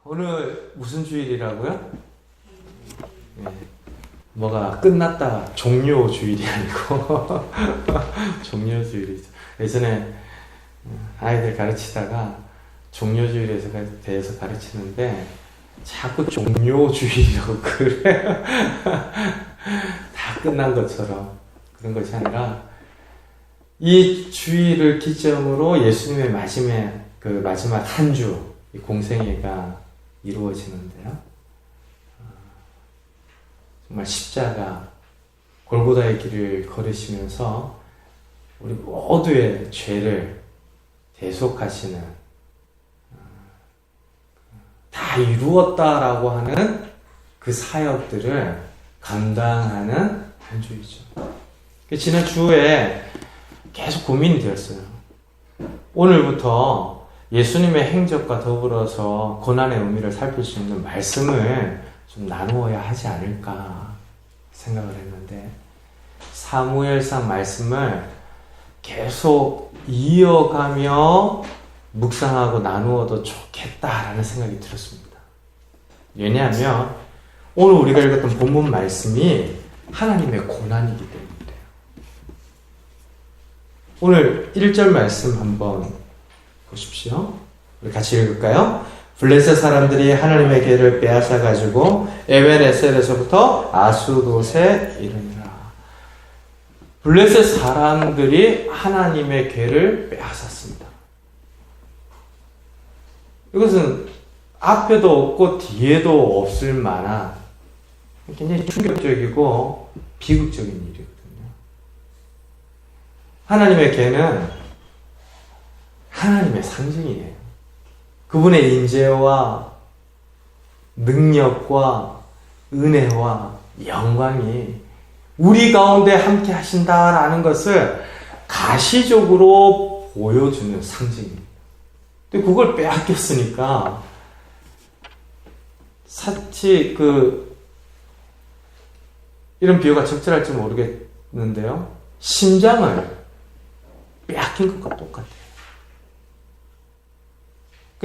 오늘 무슨 주일이라고요? 네. 뭐가 끝났다 종료 주일이 아니고 종료 주일이죠. 예전에 아이들 가르치다가 종료 주일에 대해서 가르치는데 자꾸 종료 주일이라고 그래. 다 끝난 것처럼 그런 것이 아니라 이 주일을 기점으로 예수님의 마지막 한 주 이 공생애가 이루어지는데요. 정말 십자가 골고다의 길을 걸으시면서 우리 모두의 죄를 대속하시는 다 이루었다라고 하는 그 사역들을 감당하는 한 주이죠. 지난 주에 계속 고민이 되었어요. 오늘부터 예수님의 행적과 더불어서 고난의 의미를 살필 수 있는 말씀을 좀 나누어야 하지 않을까 생각을 했는데 사무엘상 말씀을 계속 이어가며 묵상하고 나누어도 좋겠다라는 생각이 들었습니다. 왜냐하면 오늘 우리가 읽었던 본문 말씀이 하나님의 고난이기 때문이에요. 오늘 1절 말씀 한번 보십시오. 우리 같이 읽을까요? 블레셋 사람들이 하나님의 궤를 빼앗아가지고 에벤에셀에서부터 아수돗에 이르니라. 블레셋 사람들이 하나님의 궤를 빼앗았습니다. 이것은 앞에도 없고 뒤에도 없을 만한 굉장히 충격적이고 비극적인 일이거든요. 하나님의 궤는 하나님의 상징이에요. 그분의 인재와 능력과 은혜와 영광이 우리 가운데 함께 하신다라는 것을 가시적으로 보여주는 상징입니다. 근데 그걸 빼앗겼으니까 사치 이런 비유가 적절할지 모르겠는데요. 심장을 빼앗긴 것과 똑같아요.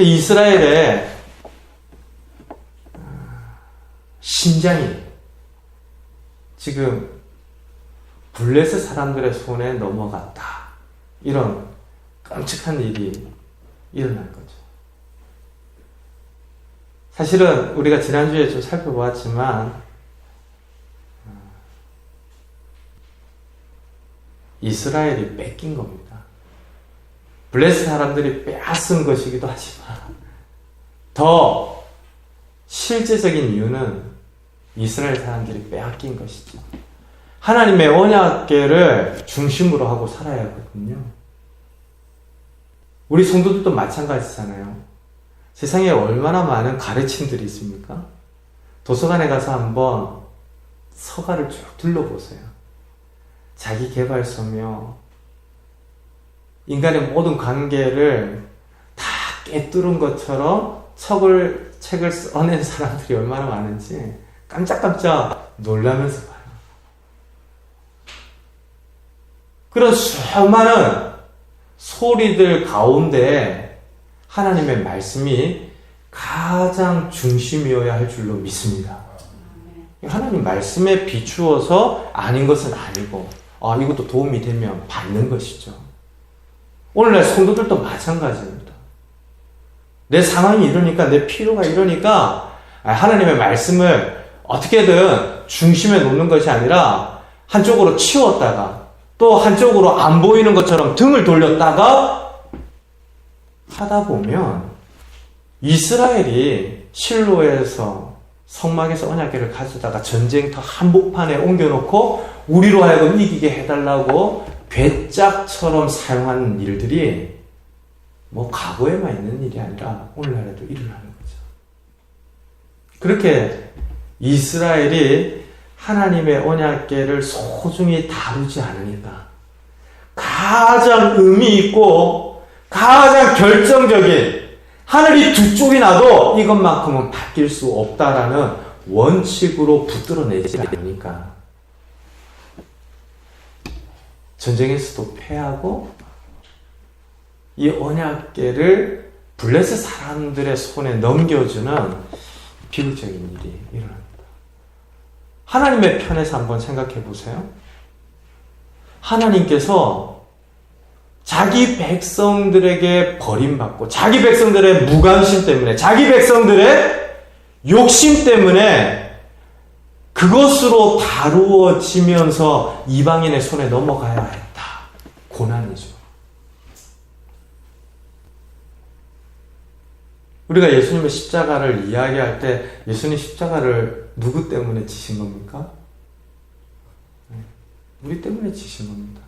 이스라엘의 심장이 지금 블레셋 사람들의 손에 넘어갔다. 이런 끔찍한 일이 일어날 거죠. 사실은 우리가 지난주에 좀 살펴보았지만 이스라엘이 뺏긴 겁니다. 블레셋 사람들이 빼앗은 것이기도 하지만 더 실제적인 이유는 이스라엘 사람들이 빼앗긴 것이죠. 하나님의 언약궤를 중심으로 하고 살아야 하거든요. 우리 성도들도 마찬가지잖아요. 세상에 얼마나 많은 가르침들이 있습니까? 도서관에 가서 한번 서가를 쭉 둘러보세요. 자기 개발서며 인간의 모든 관계를 다 꿰뚫은 것처럼 책을 써낸 사람들이 얼마나 많은지 깜짝깜짝 놀라면서 봐요. 그런 수많은 소리들 가운데 하나님의 말씀이 가장 중심이어야 할 줄로 믿습니다. 하나님 말씀에 비추어서 아닌 것은 아니고 이것도 도움이 되면 받는 것이죠. 오늘날 성도들도 마찬가지입니다. 내 상황이 이러니까, 내 필요가 이러니까 하나님의 말씀을 어떻게든 중심에 놓는 것이 아니라 한쪽으로 치웠다가 또 한쪽으로 안 보이는 것처럼 등을 돌렸다가 하다 보면 이스라엘이 실로에서 성막에서 언약궤를 가져다가 전쟁터 한복판에 옮겨놓고 우리로 하여금 이기게 해달라고 괴짝처럼 사용하는 일들이 과거에만 있는 일이 아니라 오늘날에도 일어나는 거죠. 그렇게 이스라엘이 하나님의 언약궤를 소중히 다루지 않으니까 가장 의미 있고 가장 결정적인 하늘이 두 쪽이 나도 이것만큼은 바뀔 수 없다라는 원칙으로 붙들어내지 않으니까 전쟁에서도 패하고 이 언약궤를 블레셋 사람들의 손에 넘겨주는 비극적인 일이 일어납니다. 하나님의 편에서 한번 생각해 보세요. 하나님께서 자기 백성들에게 버림받고 자기 백성들의 무관심 때문에 자기 백성들의 욕심 때문에 그것으로 다루어지면서 이방인의 손에 넘어가야 했다. 고난이죠. 우리가 예수님의 십자가를 이야기할 때 예수님 십자가를 누구 때문에 지신 겁니까? 우리 때문에 지신 겁니다.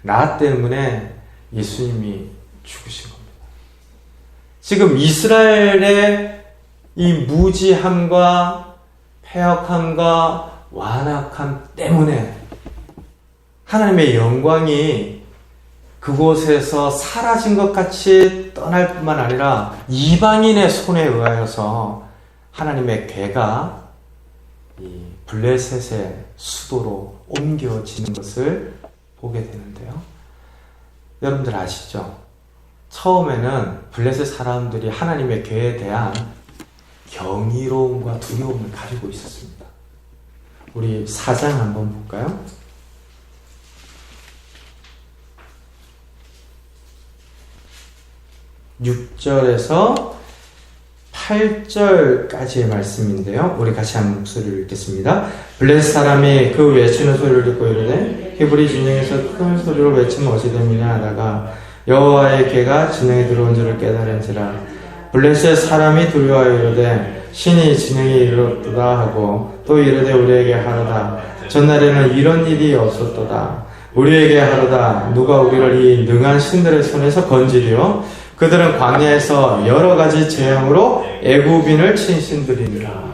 나 때문에 예수님이 죽으신 겁니다. 지금 이스라엘의 이 무지함과 패역함과 완악함 때문에 하나님의 영광이 그곳에서 사라진 것 같이 떠날 뿐만 아니라 이방인의 손에 의하여서 하나님의 괴가 이 블레셋의 수도로 옮겨지는 것을 보게 되는데요. 여러분들 아시죠? 처음에는 블레셋 사람들이 하나님의 괴에 대한 경이로움과 두려움을 가지고 있었습니다. 우리 4장 한번 볼까요? 6절에서 8절까지의 말씀인데요. 우리 같이 한 목소리를 읽겠습니다. 블레셋 사람이 그 외치는 소리를 듣고 이르되 히브리 진영에서 큰 소리로 외치면 어찌 됨이냐 하다가 여호와의 괴가 진영에 들어온 줄을 깨달은지라. 블레셋 사람이 두려워하여 이르되 신이 진영에 이르렀도다 하고 또 이르되 우리에게 하로다. 전날에는 이런 일이 없었도다. 우리에게 하로다. 누가 우리를 이 능한 신들의 손에서 건지리요. 그들은 광야에서 여러 가지 재앙으로 애굽인을 친 신들이니라.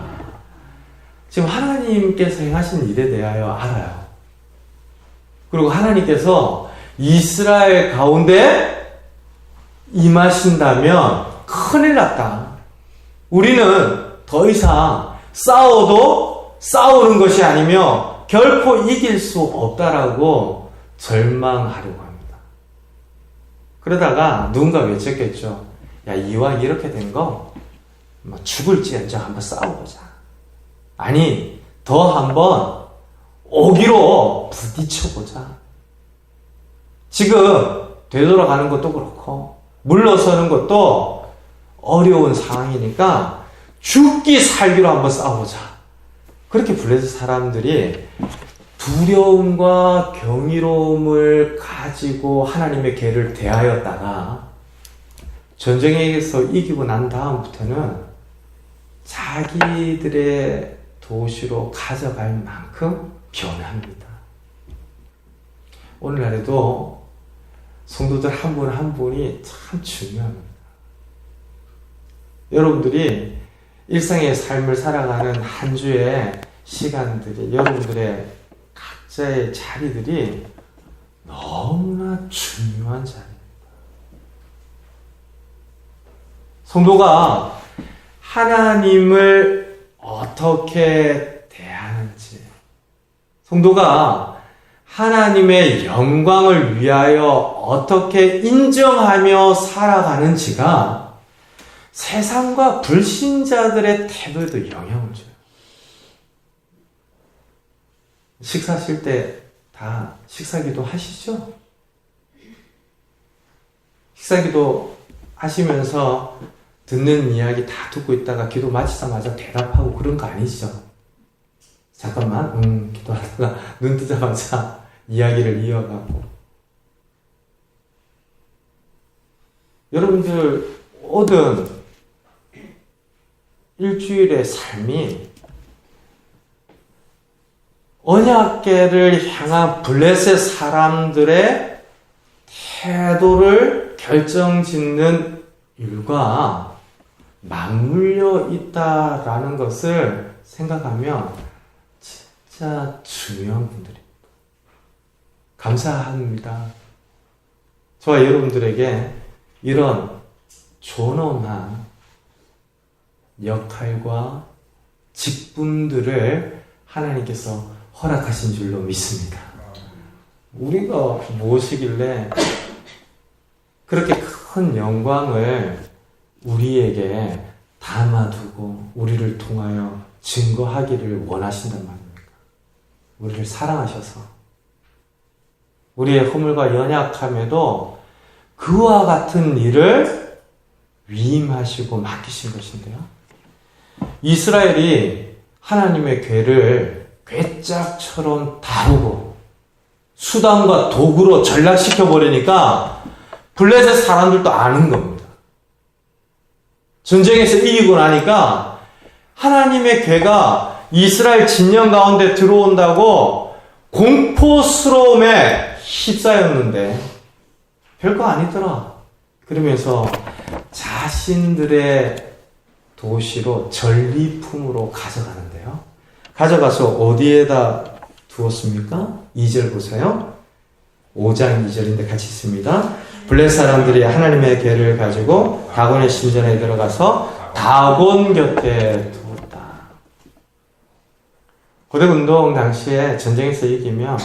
지금 하나님께서 행하신 일에 대하여 알아요. 그리고 하나님께서 이스라엘 가운데 임하신다면 큰일 났다. 우리는 더 이상 싸워도 싸우는 것이 아니며 결코 이길 수 없다라고 절망하려고 합니다. 그러다가 누군가 외쳤겠죠. 야, 이왕 이렇게 된 거 죽을지언정 한번 싸워보자. 아니, 더 한번 오기로 부딪혀보자. 지금 되돌아가는 것도 그렇고 물러서는 것도 어려운 상황이니까 죽기 살기로 한번 싸워보자. 그렇게 블레셋 사람들이 두려움과 경이로움을 가지고 하나님의 괴를 대하였다가 전쟁에서 이기고 난 다음부터는 자기들의 도시로 가져갈 만큼 변합니다. 오늘날에도 성도들 한 분 한 분이 참 중요합니다. 여러분들이 일상의 삶을 살아가는 한 주의 시간들이 여러분들의 각자의 자리들이 너무나 중요한 자리입니다. 성도가 하나님을 어떻게 대하는지, 성도가 하나님의 영광을 위하여 어떻게 인정하며 살아가는지가 세상과 불신자들의 태도에도 영향을 줘요. 식사하실 때 다 식사기도 하시죠? 식사기도 하시면서 듣는 이야기 다 듣고 있다가 기도 마치자마자 대답하고 그런 거 아니죠? 잠깐만, 기도하다가 눈 뜨자마자 이야기를 이어가고. 여러분들 모든 일주일의 삶이 언약궤를 향한 블레셋 사람들의 태도를 결정짓는 일과 맞물려 있다라는 것을 생각하면 진짜 중요한 분들입니다. 감사합니다. 저와 여러분들에게 이런 존엄한 역할과 직분들을 하나님께서 허락하신 줄로 믿습니다. 우리가 무엇이길래 그렇게 큰 영광을 우리에게 담아두고 우리를 통하여 증거하기를 원하신단 말입니까? 우리를 사랑하셔서 우리의 허물과 연약함에도 그와 같은 일을 위임하시고 맡기신 것인데요. 이스라엘이 하나님의 궤를 궤짝처럼 다루고 수단과 도구로 전락시켜버리니까 블레셋 사람들도 아는 겁니다. 전쟁에서 이기고 나니까 하나님의 궤가 이스라엘 진영 가운데 들어온다고 공포스러움에 휩싸였는데 별거 아니더라. 그러면서 자신들의 도시로 전리품으로 가져가는데요. 가져가서 어디에다 두었습니까? 2절 보세요. 5장 2절인데 같이 있습니다. 블레셋 사람들이 하나님의 궤를 가지고 다곤의 신전에 들어가서 다곤 곁에 두었다. 고대 운동 당시에 전쟁에서 이기면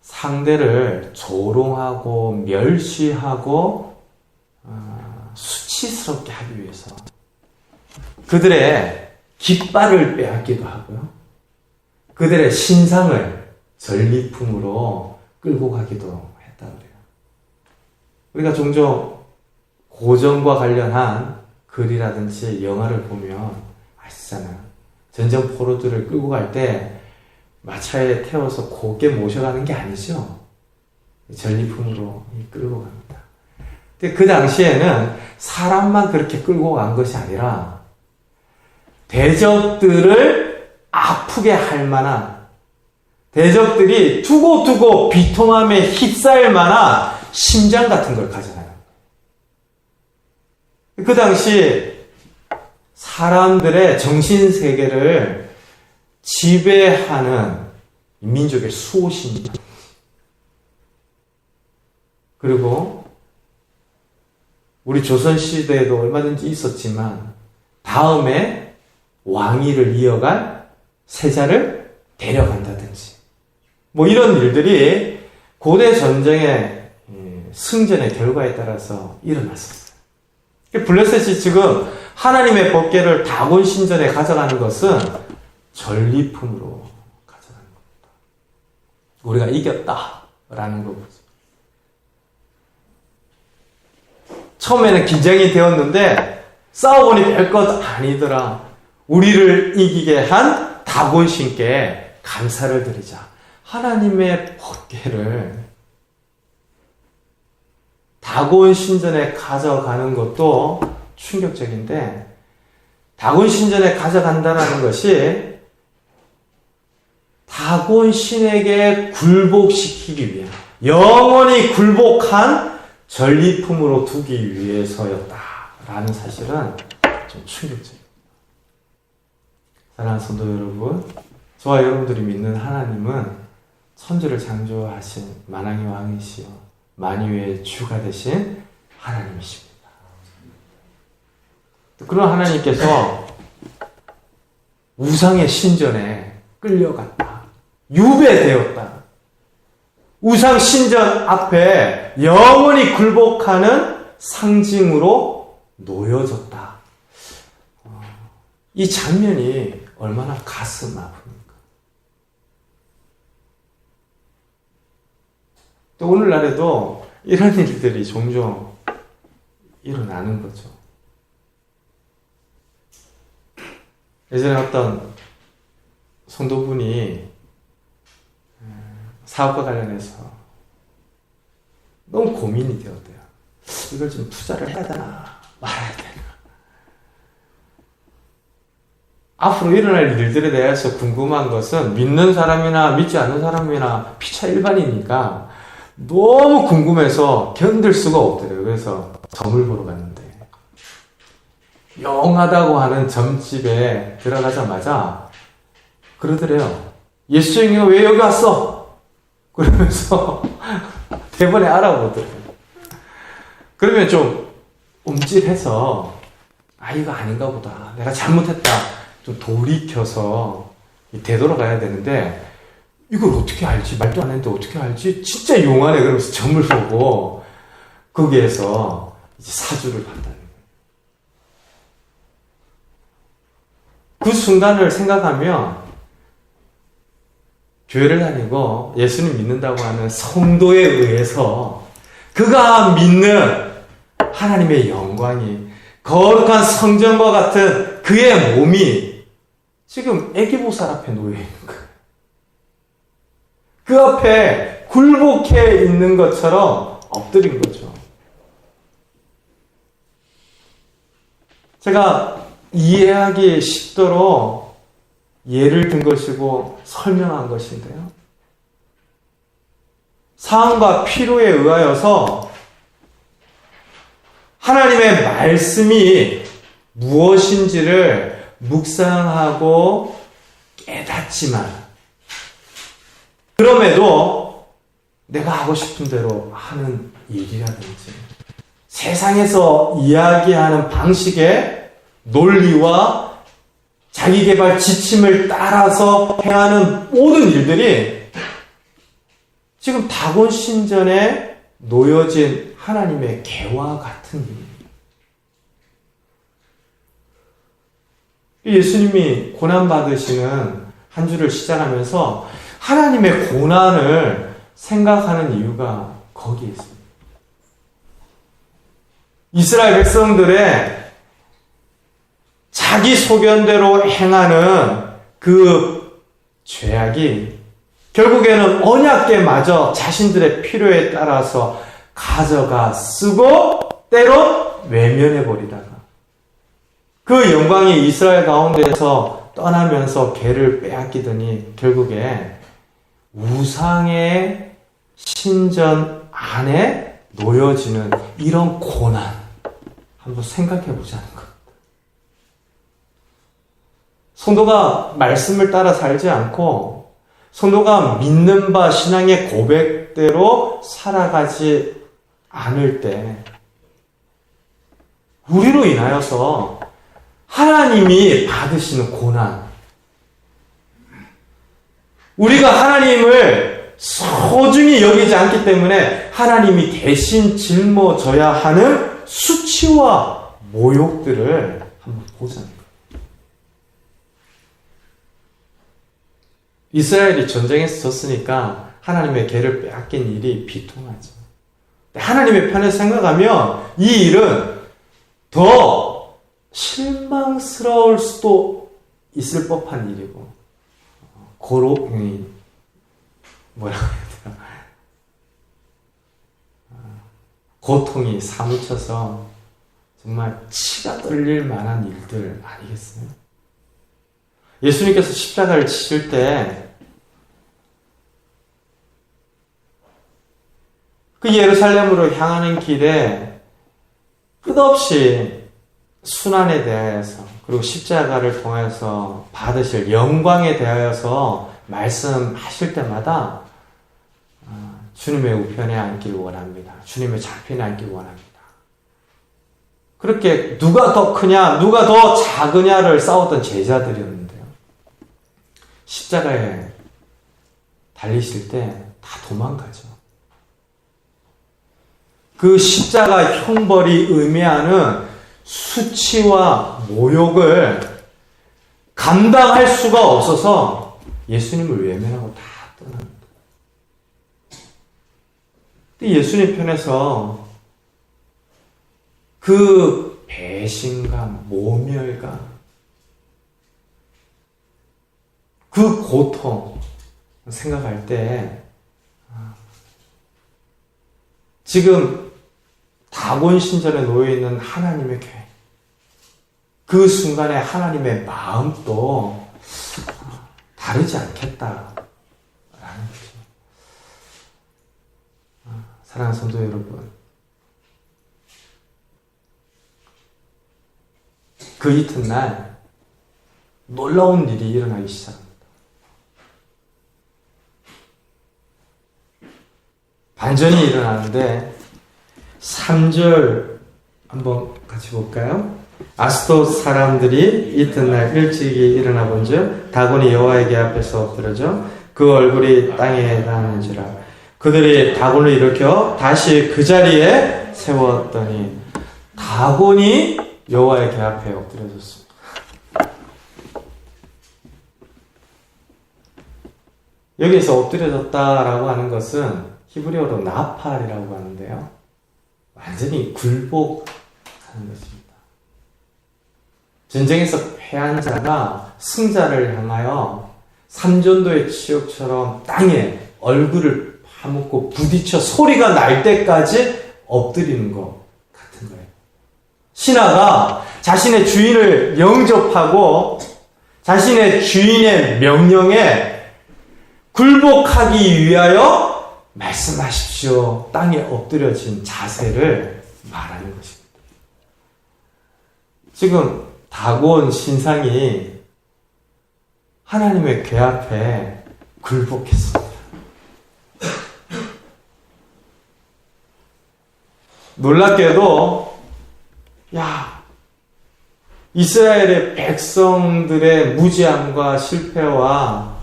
상대를 조롱하고 멸시하고 수치스럽게 하기 위해서 그들의 깃발을 빼앗기도 하고요. 그들의 신상을 전리품으로 끌고 가기도 했다 그래요. 우리가 종종 고전과 관련한 글이라든지 영화를 보면 아시잖아요. 전쟁 포로들을 끌고 갈 때 마차에 태워서 곱게 모셔가는 게 아니죠. 전리품으로 끌고 갑니다. 근데 그 당시에는 사람만 그렇게 끌고 간 것이 아니라 대적들을 아프게 할 만한, 대적들이 두고두고 비통함에 휩싸일 만한 심장 같은 걸 가져가는 거예요. 그 당시 사람들의 정신세계를 지배하는 민족의 수호신입니다. 그리고 우리 조선시대에도 얼마든지 있었지만 다음에 왕위를 이어갈 세자를 데려간다든지 뭐 이런 일들이 고대 전쟁의 승전의 결과에 따라서 일어났었어요. 블레셋이 지금 하나님의 법궤를 다곤 신전에 가져가는 것은 전리품으로 가져가는 겁니다. 우리가 이겼다라는 거죠. 처음에는 긴장이 되었는데 싸워보니 별것 아니더라. 우리를 이기게 한 다곤 신께 감사를 드리자. 하나님의 법궤를 다곤 신전에 가져가는 것도 충격적인데 다곤 신전에 가져간다는 것이 다곤 신에게 굴복시키기 위한 영원히 굴복한 전리품으로 두기 위해서였다라는 사실은 좀 충격적입니다. 사랑하는 성도 여러분, 저와 여러분들이 믿는 하나님은 천지를 창조하신 만왕의 왕이시여 만유의 주가 되신 하나님이십니다. 그런 하나님께서 우상의 신전에 끌려갔다. 유배되었다. 우상 신전 앞에 영원히 굴복하는 상징으로 놓여졌다. 이 장면이 얼마나 가슴 아픕니까? 또 오늘날에도 이런 일들이 종종 일어나는 거죠. 예전에 어떤 성도분이 사업과 관련해서 너무 고민이 되었대요. 이걸 좀 투자를 해야 되나 말아야 되나. 앞으로 일어날 일들에 대해서 궁금한 것은 믿는 사람이나 믿지 않는 사람이나 피차 일반이니까 너무 궁금해서 견딜 수가 없더래요. 그래서 점을 보러 갔는데 영하다고 하는 점집에 들어가자마자 그러더래요. 예수쟁이가 왜 여기 왔어? 그러면서 대번에 알아보더래요. 그러면 좀 움찔해서 이거 아닌가 보다. 내가 잘못했다. 좀 돌이켜서 되돌아가야 되는데 이걸 어떻게 알지? 말도 안 했는데 어떻게 알지? 진짜 용하네. 그러면서 점을 보고 거기에서 이제 사주를 봤다는 거예요. 그 순간을 생각하면 교회를 다니고 예수님 믿는다고 하는 성도에 의해서 그가 믿는 하나님의 영광이 거룩한 성전과 같은 그의 몸이 지금 애기보살 앞에 놓여 있는 거예요. 그 앞에 굴복해 있는 것처럼 엎드린 거죠. 제가 이해하기 쉽도록 예를 든 것이고 설명한 것인데요. 상황과 필요에 의하여서 하나님의 말씀이 무엇인지를 묵상하고 깨닫지만 그럼에도 내가 하고 싶은 대로 하는 일이라든지 세상에서 이야기하는 방식의 논리와 자기개발 지침을 따라서 행하는 모든 일들이 지금 다곤신전에 놓여진 하나님의 계와 같은 일입니다. 예수님이 고난받으시는 한 주를 시작하면서 하나님의 고난을 생각하는 이유가 거기에 있습니다. 이스라엘 백성들의 자기 소견대로 행하는 그 죄악이 결국에는 언약궤마저 자신들의 필요에 따라서 가져가 쓰고 때로 외면해버리다가 그 영광이 이스라엘 가운데에서 떠나면서 궤를 빼앗기더니 결국에 우상의 신전 안에 놓여지는 이런 고난 한번 생각해 보자는 것. 성도가 말씀을 따라 살지 않고 성도가 믿는 바 신앙의 고백대로 살아가지 않을 때 우리로 인하여서 하나님이 받으시는 고난, 우리가 하나님을 소중히 여기지 않기 때문에 하나님이 대신 짊어져야 하는 수치와 모욕들을 한번 보자는 거예요. 이스라엘이 전쟁에서 졌으니까 하나님의 궤를 빼앗긴 일이 비통하죠. 하나님의 편에서 생각하면 이 일은 더 실망스러울 수도 있을 법한 일이고 뭐라고 해야 되나, 고통이 사무쳐서 정말 치가 떨릴 만한 일들 아니겠어요? 예수님께서 십자가를 치실 때 그 예루살렘으로 향하는 길에 끝없이 순환에 대하여서 그리고 십자가를 통해서 받으실 영광에 대하여서 말씀하실 때마다 주님의 우편에 앉길 원합니다. 주님의 좌편에 앉길 원합니다. 그렇게 누가 더 크냐, 누가 더 작으냐를 싸웠던 제자들이었는데요. 십자가에 달리실 때 다 도망가죠. 그 십자가 형벌이 의미하는 수치와 모욕을 감당할 수가 없어서 예수님을 외면하고 다 떠납니다. 근데 예수님 편에서 그 배신감, 모멸감, 그 고통 생각할 때 지금 다곤신전에 놓여있는 하나님의 교회, 그 순간에 하나님의 마음도 다르지 않겠다라는 거죠. 사랑하는 성도 여러분, 그 이튿날 놀라운 일이 일어나기 시작합니다. 반전이 일어나는데 3절 한번 같이 볼까요? 아스돗 사람들이 이튿날 일찍이 일어나 본즉 다곤이 여호와의 앞에서 엎드려져 그 얼굴이 땅에 닿는지라. 그들이 다곤을 일으켜 다시 그 자리에 세웠더니 다곤이 여호와의 앞에 엎드려졌습니다. 여기에서 엎드려졌다라고 하는 것은 히브리어로 나팔이라고 하는데요. 완전히 굴복하는 것입니다. 전쟁에서 패한 자가 승자를 향하여 삼전도의 치욕처럼 땅에 얼굴을 파묻고 부딪혀 소리가 날 때까지 엎드리는 것 같은 거예요. 신하가 자신의 주인을 영접하고 자신의 주인의 명령에 굴복하기 위하여 말씀하십시오. 땅에 엎드려진 자세를 말하는 것입니다. 지금 다곤 신상이 하나님의 궤 앞에 굴복했습니다. 놀랍게도 이스라엘의 백성들의 무지함과 실패와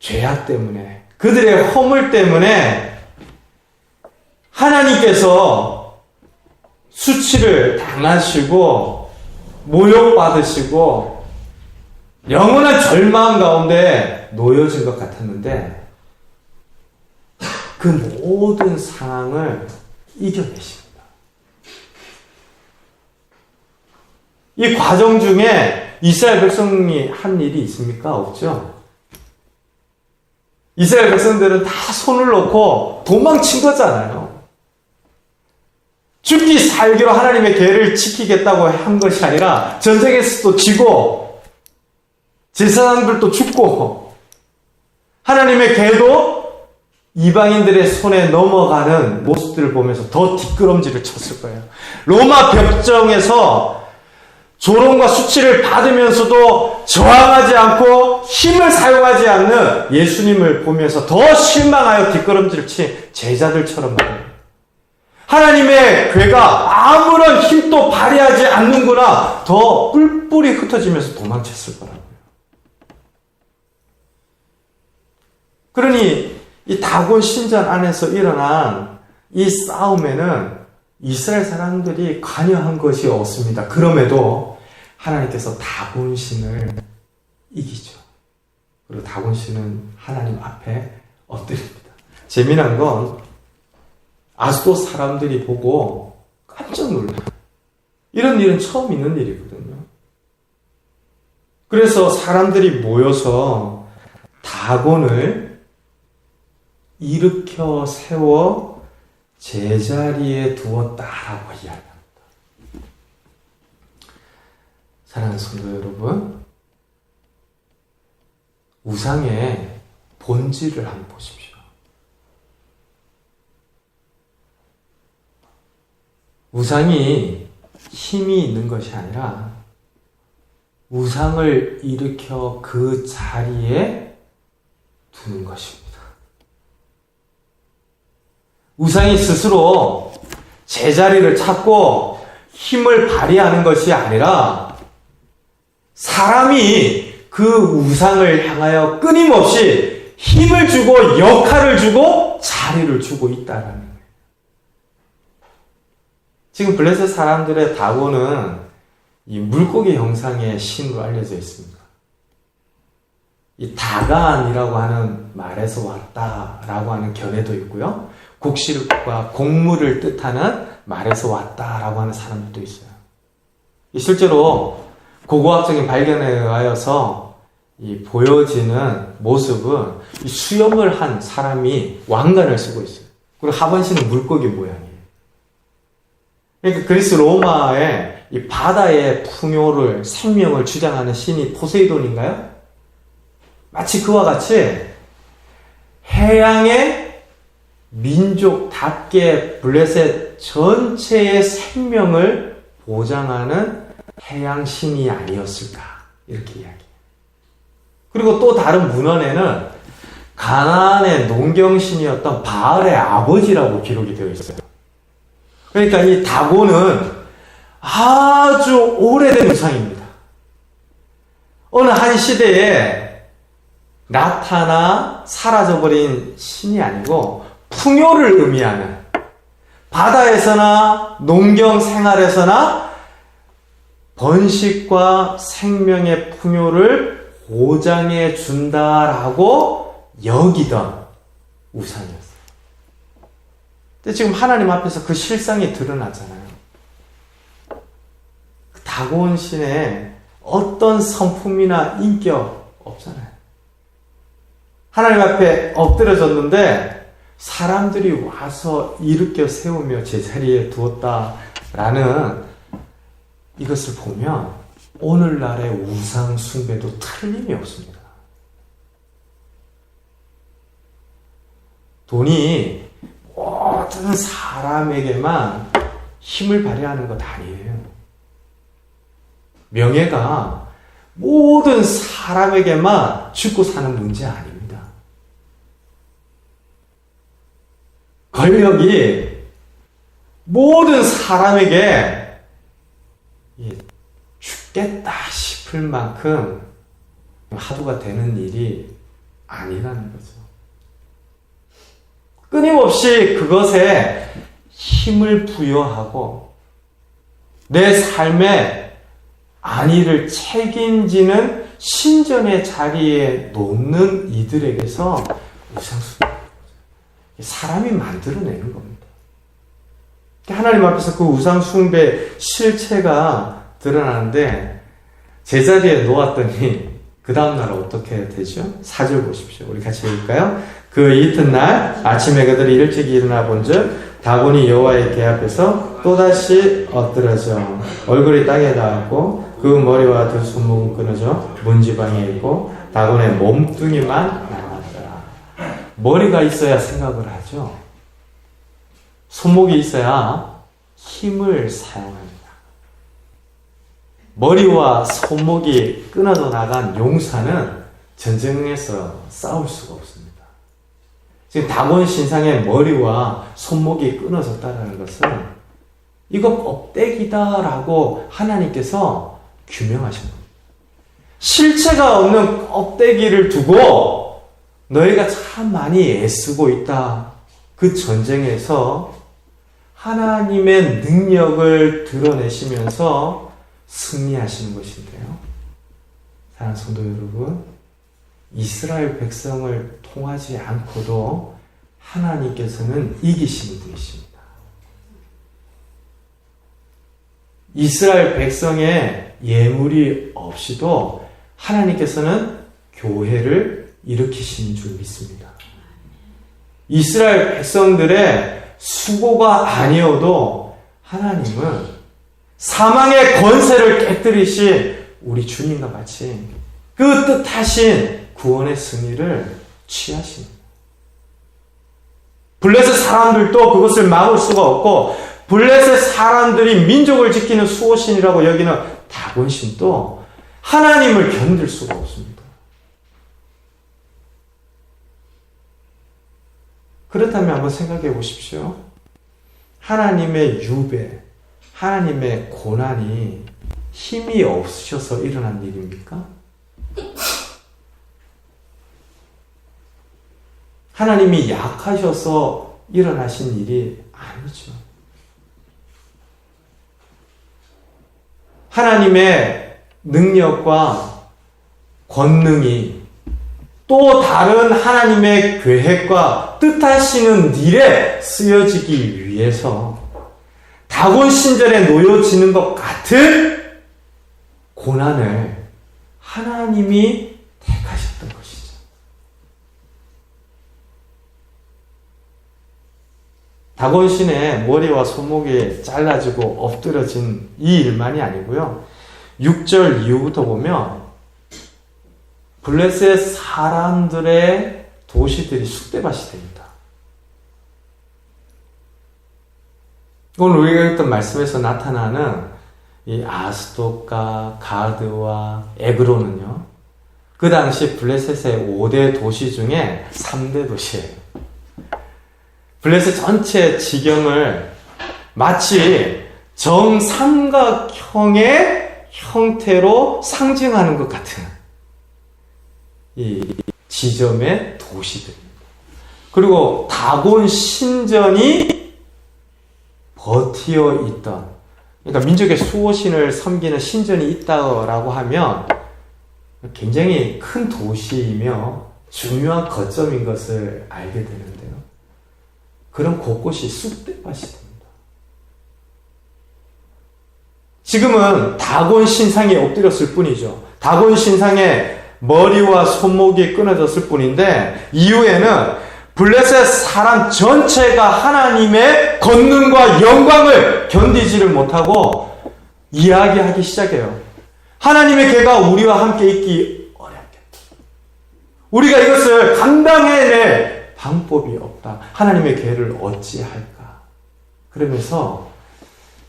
죄악 때문에, 그들의 허물 때문에 하나님께서 수치를 당하시고 모욕받으시고 영원한 절망 가운데 놓여진 것 같았는데 그 모든 상황을 이겨내십니다. 이 과정 중에 이스라엘 백성이 한 일이 있습니까? 없죠. 이스라엘 백성들은 다 손을 놓고 도망친 거잖아요. 죽기 살기로 하나님의 계를 지키겠다고 한 것이 아니라 전쟁에서도 지고 제사장들도 죽고 하나님의 계도 이방인들의 손에 넘어가는 모습들을 보면서 더 뒷걸음질을 쳤을 거예요. 로마 벽정에서 조롱과 수치를 받으면서도 저항하지 않고 힘을 사용하지 않는 예수님을 보면서 더 실망하여 뒷걸음질을 친 제자들처럼 말해요. 하나님의 궤가 아무런 힘도 발휘하지 않는구나, 더 뿔뿔이 흩어지면서 도망쳤을 거라고요. 그러니 이 다곤 신전 안에서 일어난 이 싸움에는 이스라엘 사람들이 관여한 것이 없습니다. 그럼에도 하나님께서 다곤 신을 이기죠. 그리고 다곤 신은 하나님 앞에 엎드립니다. 재미난 건 아스도 사람들이 보고 깜짝 놀라요. 이런 일은 처음 있는 일이거든요. 그래서 사람들이 모여서 다곤을 일으켜 세워 제자리에 두었다라고 이야기합니다. 사랑하는 성도 여러분, 우상의 본질을 한번 보십시오. 우상이 힘이 있는 것이 아니라 우상을 일으켜 그 자리에 두는 것입니다. 우상이 스스로 제자리를 찾고 힘을 발휘하는 것이 아니라 사람이 그 우상을 향하여 끊임없이 힘을 주고 역할을 주고 자리를 주고 있다는 거예요. 지금 블레셋 사람들의 다곤은 이 물고기 형상의 신으로 알려져 있습니다. 이 다간이라고 하는 말에서 왔다라고 하는 견해도 있고요. 곡식과 곡물을 뜻하는 말에서 왔다라고 하는 사람들도 있어요. 실제로 고고학적인 발견에 의하여서 이 보여지는 모습은 이 수염을 한 사람이 왕관을 쓰고 있어요. 그리고 하반신은 물고기 모양이에요. 그러니까 그리스 로마의 이 바다의 풍요를, 생명을 주장하는 신이 포세이돈인가요? 마치 그와 같이 해양의 민족답게 블레셋 전체의 생명을 보장하는 해양신이 아니었을까, 이렇게 이야기해요. 그리고 또 다른 문헌에는 가나안의 농경신이었던 바알의 아버지라고 기록이 되어 있어요. 그러니까 이 다곤은 아주 오래된 우상입니다. 어느 한 시대에 나타나 사라져버린 신이 아니고 풍요를 의미하는, 바다에서나 농경 생활에서나 번식과 생명의 풍요를 보장해 준다라고 여기던 우상이었어요. 근데 지금 하나님 앞에서 그 실상이 드러나잖아요. 다곤 신에 어떤 성품이나 인격 없잖아요. 하나님 앞에 엎드려졌는데 사람들이 와서 일으켜 세우며 제자리에 두었다라는 이것을 보면 오늘날의 우상 숭배도 틀림이 없습니다. 돈이 모든 사람에게만 힘을 발휘하는 것 아니에요. 명예가 모든 사람에게만 죽고 사는 문제 아닙니다. 권력이 모든 사람에게 죽겠다 싶을 만큼 하도가 되는 일이 아니라는 거죠. 끊임없이 그것에 힘을 부여하고 내 삶의 안위를 책임지는 신전의 자리에 놓는 이들에게서 우상숭배, 사람이 만들어내는 겁니다. 하나님 앞에서 그 우상숭배 실체가 드러나는데 제자리에 놓았더니 그 다음날 어떻게 되죠? 4절 보십시오. 우리 같이 읽을까요? 그 이튿날 아침에 그들이 일찍이 일어나 본즉 다곤이 여호와의 궤 앞에서 또다시 엎드러져 얼굴이 땅에 닿았고 그 머리와 두 손목은 끊어져 문지방에 있고 다곤의 몸뚱이만 남았더라. 머리가 있어야 생각을 하죠. 손목이 있어야 힘을 사용합니다. 머리와 손목이 끊어져 나간 용사는 전쟁에서 싸울 수가 없습니다. 지금 다곤 신상의 머리와 손목이 끊어졌다는 것은 이거 껍데기다라고 하나님께서 규명하신 겁니다. 실체가 없는 껍데기를 두고 너희가 참 많이 애쓰고 있다. 그 전쟁에서 하나님의 능력을 드러내시면서 승리하시는 것인데요. 사랑하는 성도 여러분, 이스라엘 백성을 통하지 않고도 하나님께서는 이기시는 분이십니다. 이스라엘 백성의 예물이 없이도 하나님께서는 교회를 일으키시는 줄 믿습니다. 이스라엘 백성들의 수고가 아니어도 하나님은 사망의 권세를 깨뜨리신 우리 주님과 같이 그 뜻하신 구원의 승리를 취하십니다. 블레셋 사람들도 그것을 막을 수가 없고 블레셋 사람들이 민족을 지키는 수호신이라고 여기는 다곤신도 하나님을 견딜 수가 없습니다. 그렇다면 한번 생각해 보십시오. 하나님의 유배, 하나님의 고난이 힘이 없으셔서 일어난 일입니까? 하나님이 약하셔서 일어나신 일이 아니죠. 하나님의 능력과 권능이 또 다른 하나님의 계획과 뜻하시는 일에 쓰여지기 위해서 다곤 신전에 놓여지는 것 같은 고난을 하나님이 택하셨던 것이죠. 다곤 신의 머리와 손목이 잘라지고 엎드러진 이 일만이 아니고요. 6절 이후부터 보면 블레셋 사람들의 도시들이 쑥대밭이 됩니다. 오늘 우리가 했던 말씀에서 나타나는 이 아스돗과 가드와 에그론은요, 그 당시 블레셋의 5대 도시 중에 3대 도시예요. 블레셋 전체 지경을 마치 정삼각형의 형태로 상징하는 것 같은 이 지점의 도시들입니다. 그리고 다곤 신전이 버티어 있던, 그러니까 민족의 수호신을 섬기는 신전이 있다고 하면 굉장히 큰 도시이며 중요한 거점인 것을 알게 되는데요. 그런 곳곳이 쑥대밭이 됩니다. 지금은 다곤 신상에 엎드렸을 뿐이죠. 다곤 신상의 머리와 손목이 끊어졌을 뿐인데 이후에는 블레셋 사람 전체가 하나님의 권능과 영광을 견디지를 못하고 이야기하기 시작해요. 하나님의 계가 우리와 함께 있기 어렵겠다. 우리가 이것을 감당해낼 방법이 없다. 하나님의 계를 어찌할까? 그러면서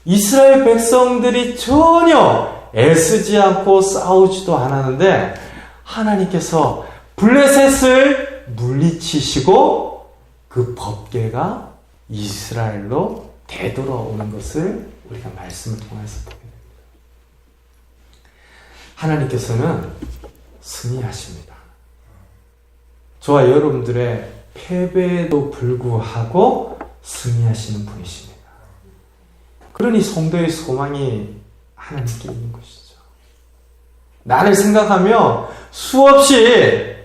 이스라엘 백성들이 전혀 애쓰지 않고 싸우지도 않았는데 하나님께서 블레셋을 물리치시고 그 법궤가 이스라엘로 되돌아오는 것을 우리가 말씀을 통해서 보게 됩니다. 하나님께서는 승리하십니다. 저와 여러분들의 패배에도 불구하고 승리하시는 분이십니다. 그러니 성도의 소망이 하나님께 있는 것이죠. 나를 생각하며 수없이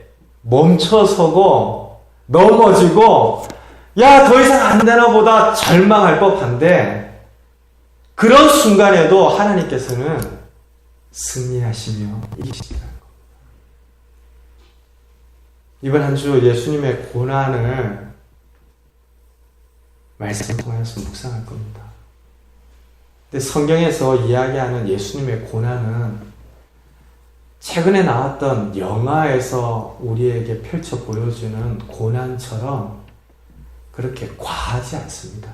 멈춰서고 넘어지고 야, 더 이상 안 되나 보다 절망할 법한데 그런 순간에도 하나님께서는 승리하시며 이기신다는 겁니다. 이번 한 주 예수님의 고난을 말씀을 통해서 묵상할 겁니다. 근데 성경에서 이야기하는 예수님의 고난은 최근에 나왔던 영화에서 우리에게 펼쳐 보여주는 고난처럼 그렇게 과하지 않습니다.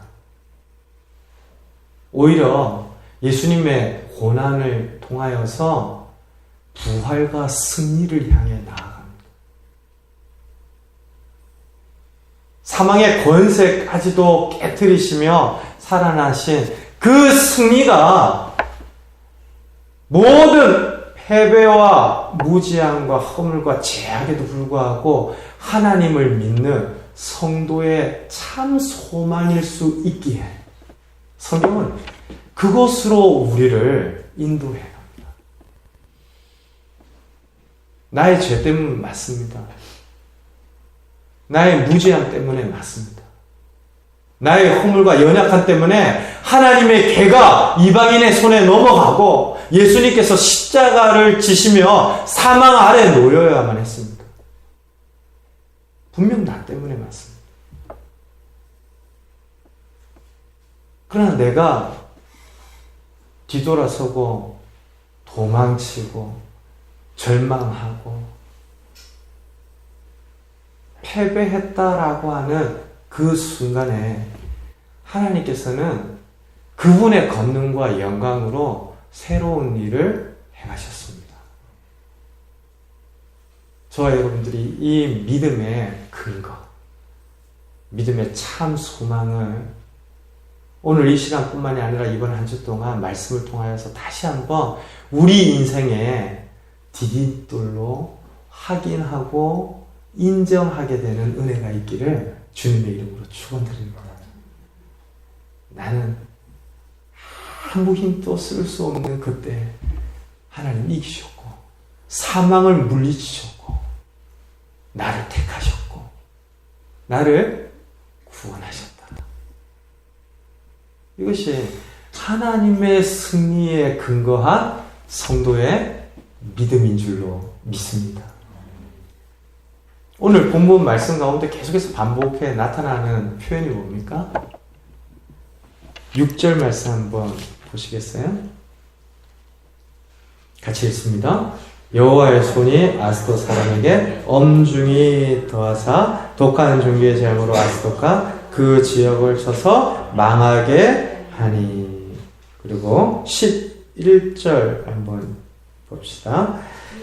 오히려 예수님의 고난을 통하여서 부활과 승리를 향해 나아갑니다. 사망의 권세까지도 깨트리시며 살아나신 그 승리가 모든 패배와 무지함과 허물과 제약에도 불구하고 하나님을 믿는 성도의 참 소망일 수 있기에 성경은 그곳으로 우리를 인도해 갑니다. 나의 죄 때문 맞습니다. 나의 무지함 때문에 맞습니다. 나의 허물과 연약함 때문에 하나님의 계가 이방인의 손에 넘어가고 예수님께서 십자가를 지시며 사망 아래 놓여야만 했습니다. 분명 나 때문에 맞습니다. 그러나 내가 뒤돌아서고 도망치고 절망하고 패배했다라고 하는 그 순간에 하나님께서는 그분의 권능과 영광으로 새로운 일을 행하셨습니다. 저와 여러분들이 이 믿음의 근거, 믿음의 참 소망을 오늘 이 시간뿐만이 아니라 이번 한 주 동안 말씀을 통하여서 다시 한번 우리 인생의 디딤돌로 확인하고 인정하게 되는 은혜가 있기를 주님의 이름으로 축원드립니다. 나는 아무 힘도 쓸 수 없는 그때 하나님 이기셨고 사망을 물리치셨고 나를 택하셨고 나를 구원하셨다. 이것이 하나님의 승리에 근거한 성도의 믿음인 줄로 믿습니다. 오늘 본문 말씀 가운데 계속해서 반복해 나타나는 표현이 뭡니까? 6절 말씀 한번 보시겠어요? 같이 읽습니다. 여호와의 손이 아스돗 사람에게 엄중히 더하사 독한 종기의 재앙으로 아스돗과 그 지역을 쳐서 망하게 하니. 그리고 11절 한번 봅시다.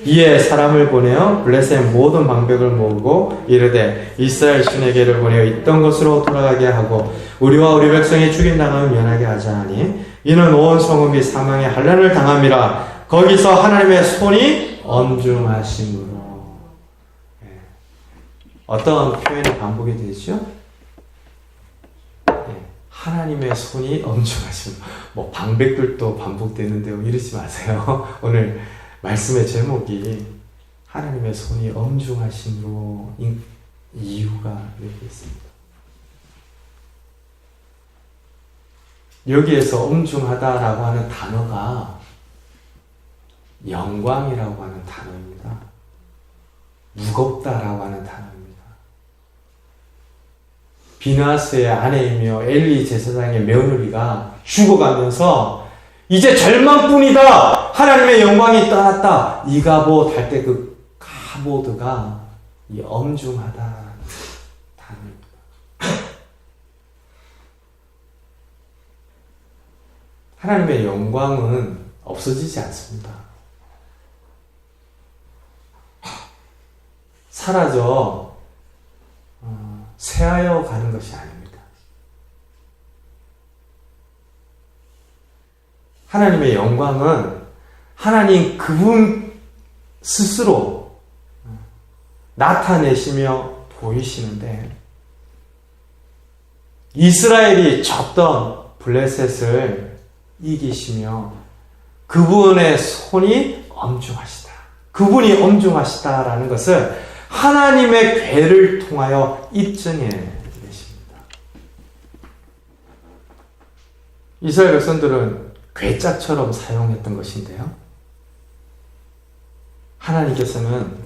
이에 사람을 보내어 블레셋의 모든 방백을 모으고 이르되 이스라엘 신에게를 보내어 있던 곳으로 돌아가게 하고 우리와 우리 백성이 죽임당하면 면하게 하자 하니 이는 온 성읍이 사망의 환난을 당함이라. 거기서 하나님의 손이 엄중하심으로. 어떤 표현이 반복이 되죠? 하나님의 손이 엄중하심으로. 뭐 방백들도 반복되는데요. 이러지 마세요. 오늘 말씀의 제목이 하나님의 손이 엄중하심으로 이유가 여기 있습니다. 여기에서 엄중하다라고 하는 단어가 영광이라고 하는 단어입니다. 무겁다라고 하는 단어입니다. 비느하스의 아내이며 엘리 제사장의 며느리가 죽어가면서 이제 절망뿐이다. 하나님의 영광이 떠났다. 이가봇 할 때 그 가보드가 이 엄중하다 단어입니다. 하나님의 영광은 없어지지 않습니다. 사라져 쇠하여 가는 것이 아닙니다. 하나님의 영광은 하나님 그분 스스로 나타내시며 보이시는데, 이스라엘이 졌던 블레셋을 이기시며 그분의 손이 엄중하시다. 그분이 엄중하시다라는 것을 하나님의 괴를 통하여 입증해 내십니다. 이스라엘 백성들은 괴짝처럼 사용했던 것인데요, 하나님께서는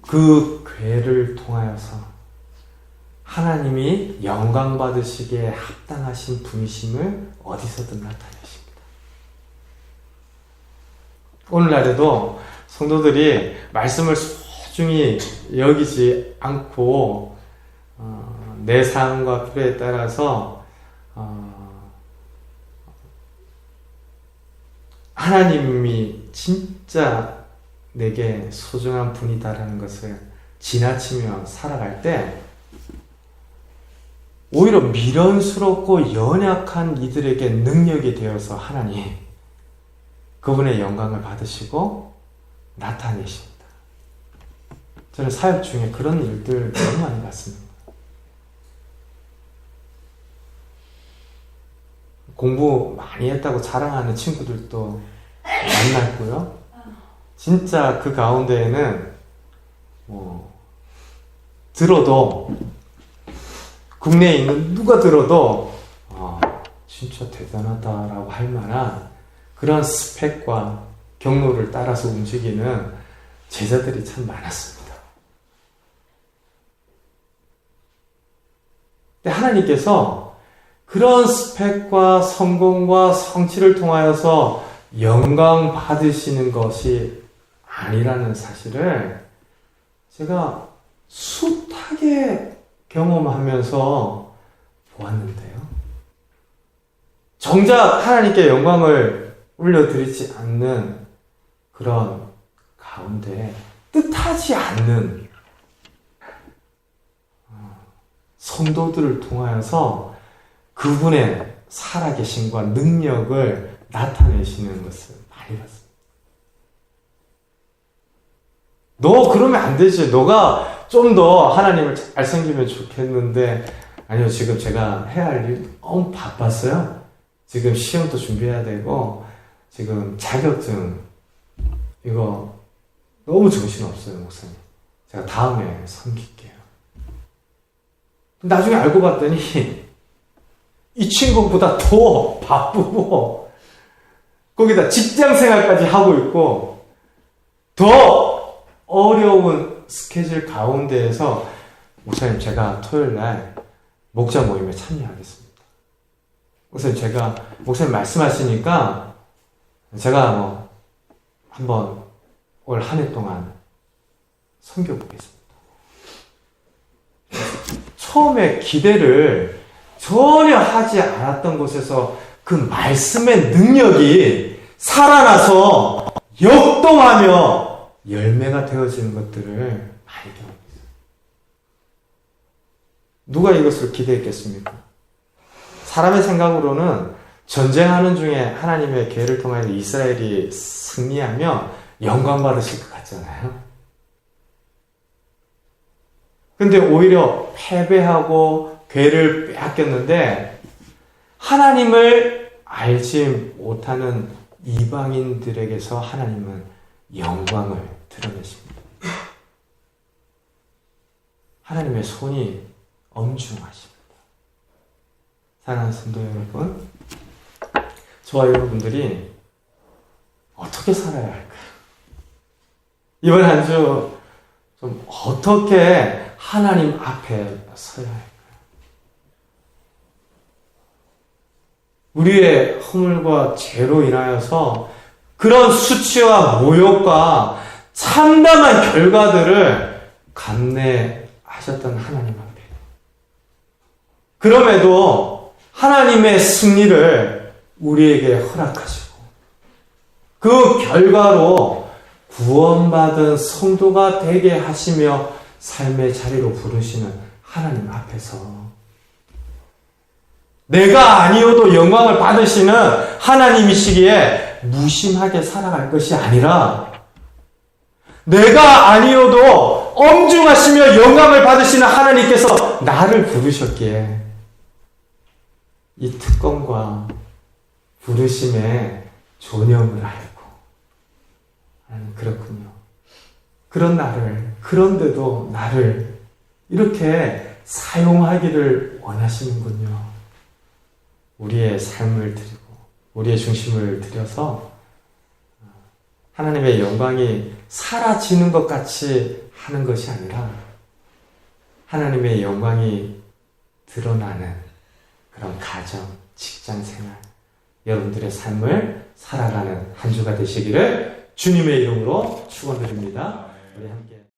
그 괴를 통하여서 하나님이 영광 받으시기에 합당하신 분이심을 어디서든 나타내십니다. 오늘날에도 성도들이 말씀을 소중히 여기지 않고 내 삶과 필요에 따라서 하나님이 진짜 내게 소중한 분이다라는 것을 지나치며 살아갈 때 오히려 미련스럽고 연약한 이들에게 능력이 되어서 하나님 그분의 영광을 받으시고 나타내십니다. 저는 사역 중에 그런 일들 너무 많이 봤습니다. 공부 많이 했다고 자랑하는 친구들도 만났고요. 진짜 그 가운데에는 들어도, 국내에 있는 누가 들어도 진짜 대단하다라고 할 만한 그런 스펙과 경로를 따라서 움직이는 제자들이 참 많았습니다. 근데 하나님께서 그런 스펙과 성공과 성취를 통하여서 영광 받으시는 것이 아니라는 사실을 제가 숱하게 경험하면서 보았는데요. 정작 하나님께 영광을 올려드리지 않는 그런 가운데 뜻하지 않는 성도들을 통하여서 그분의 살아계심과 능력을 나타내시는 것을 많이 봤습니다. 너 그러면 안 되지. 너가 좀 더 하나님을 잘 섬기면 좋겠는데, 아니요, 지금 제가 해야 할 일 너무 바빴어요. 지금 시험도 준비해야 되고 지금 자격증 이거 너무 정신없어요, 목사님. 제가 다음에 섬길게요. 나중에 알고 봤더니 이 친구보다 더 바쁘고 거기다 직장생활까지 하고 있고 더 어려운 스케줄 가운데에서 목사님 제가 토요일날 목자 모임에 참여하겠습니다. 목사님 말씀하시니까 제가 한번 올 한 해 동안 섬겨보겠습니다. 처음에 기대를 전혀 하지 않았던 곳에서 그 말씀의 능력이 살아나서 역동하며 열매가 되어지는 것들을 많이 경험했어요. 누가 이것을 기대했겠습니까? 사람의 생각으로는 전쟁하는 중에 하나님의 계획을 통하여 이스라엘이 승리하며 영광 받으실 것 같잖아요. 근데 오히려 패배하고 괴를 빼앗겼는데 하나님을 알지 못하는 이방인들에게서 하나님은 영광을 드러내십니다. 하나님의 손이 엄중하십니다. 사랑하는 성도 여러분, 저와 여러분들이 어떻게 살아야 할까요? 이번 한 주 좀 어떻게 하나님 앞에 서야 할까요? 우리의 허물과 죄로 인하여서 그런 수치와 모욕과 참담한 결과들을 감내하셨던 하나님 앞에, 그럼에도 하나님의 승리를 우리에게 허락하시고 그 결과로 구원받은 성도가 되게 하시며 삶의 자리로 부르시는 하나님 앞에서 내가 아니어도 영광을 받으시는 하나님이시기에 무심하게 살아갈 것이 아니라, 내가 아니어도 엄중하시며 영광을 받으시는 하나님께서 나를 부르셨기에 이 특권과 부르심의 존엄을 알고, 그렇군요. 그런데도 나를 이렇게 사용하기를 원하시는군요. 우리의 삶을 드리고 우리의 중심을 들여서 하나님의 영광이 사라지는 것 같이 하는 것이 아니라 하나님의 영광이 드러나는 그런 가정, 직장 생활, 여러분들의 삶을 살아가는 한 주가 되시기를 주님의 이름으로 축원드립니다. 우리 함께